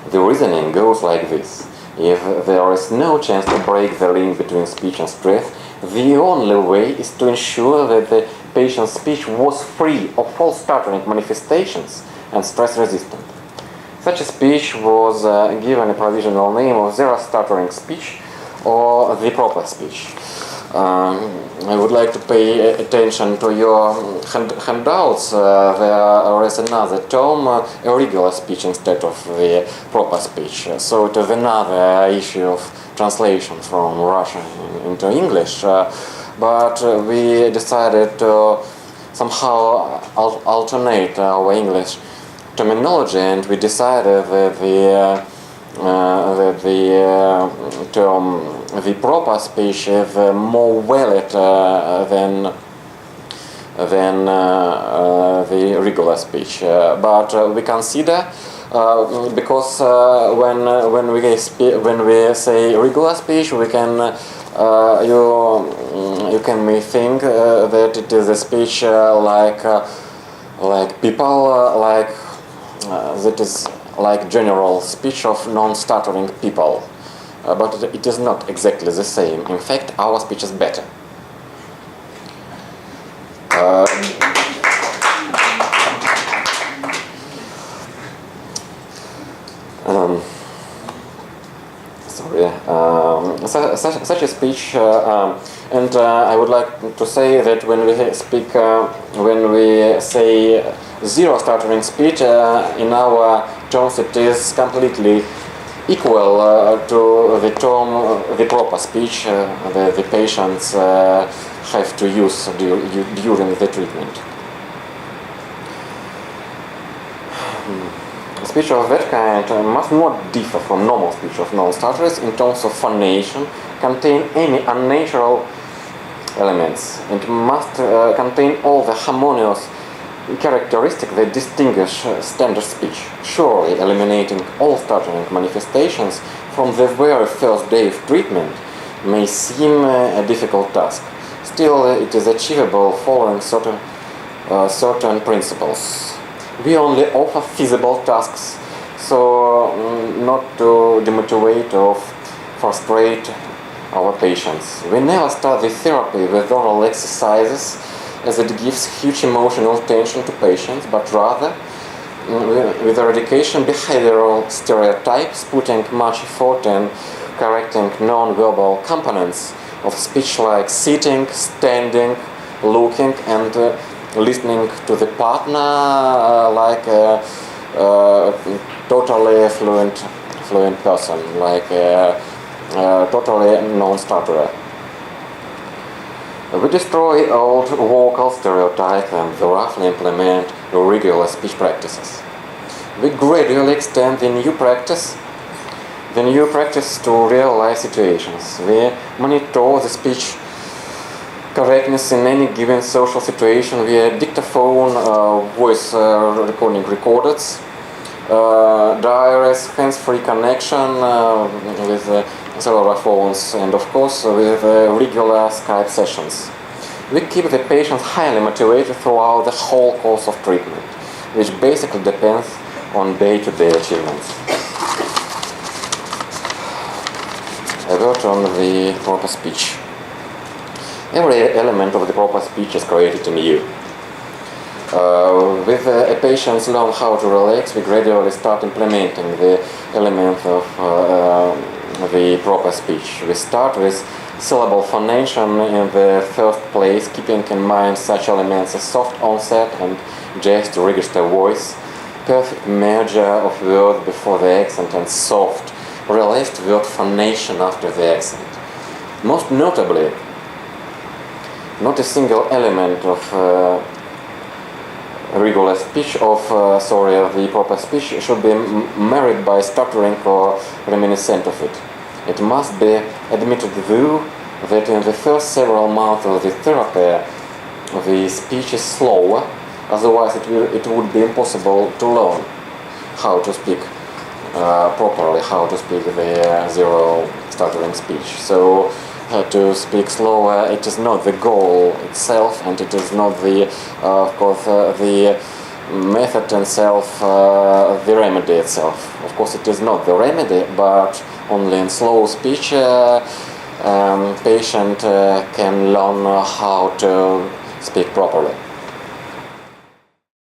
The reasoning goes like this. If there is no chance to break the link between speech and stress, the only way is to ensure that the patient's speech was free of all stuttering manifestations and stress resistant. Such a speech was given a provisional name of zero stuttering speech or the proper speech. I would like to pay attention to your handouts. There is another term, irregular speech instead of the proper speech. So it is another issue of translation from Russian into English. But we decided to somehow alternate our English terminology, and we decided that the term the proper speech is more valid than the regular speech. But we consider because when we say regular speech, we can you can may think that it is a speech like people that is like general speech of non-stuttering people, but it is not exactly the same. In fact, our speech is better. Such a speech, and I would like to say that when we say zero stuttering speech, in our terms it is completely equal to the term the proper speech the patients have to use during the treatment. Speech of that kind must not differ from normal speech of non-stutterers in terms of phonation, contain any unnatural elements. It must contain all the harmonious characteristics that distinguish standard speech, surely eliminating all stuttering manifestations from the very first day of treatment may seem a difficult task. Still, it is achievable following certain principles. We only offer feasible tasks, so not to demotivate or frustrate our patients. We never start the therapy with oral exercises, as it gives huge emotional tension to patients, but rather with eradication behavioral stereotypes, putting much effort in correcting non-verbal components of speech like sitting, standing, looking, and listening to the partner like a totally fluent person, like a totally non-stutterer. We destroy old vocal stereotypes and roughly implement regular speech practices. We gradually extend the new practice to real-life situations. We monitor the speech correctness in any given social situation via dictaphone, voice recording recorders, diaries, hands-free connection with cellular phones, and of course with regular Skype sessions. We keep the patients highly motivated throughout the whole course of treatment, which basically depends on day-to-day achievements. A word on the proper speech. Every element of the proper speech is created in you. With a patient learn how to relax, we gradually start implementing the elements of the proper speech. We start with syllable phonation in the first place, keeping in mind such elements as soft onset and just to register voice, perfect merger of words before the accent, and soft, relaxed word phonation after the accent. Most notably, not a single element of regular speech the proper speech should be marred by stuttering or reminiscent of it. It must be admitted though that in the first several months of the therapy the speech is slower, otherwise it would be impossible to learn how to speak properly, how to speak the zero stuttering speech. So to speak slower, it is not the goal itself, and it is not the method itself, the remedy itself. Of course, it is not the remedy, but only in slow speech patient can learn how to speak properly.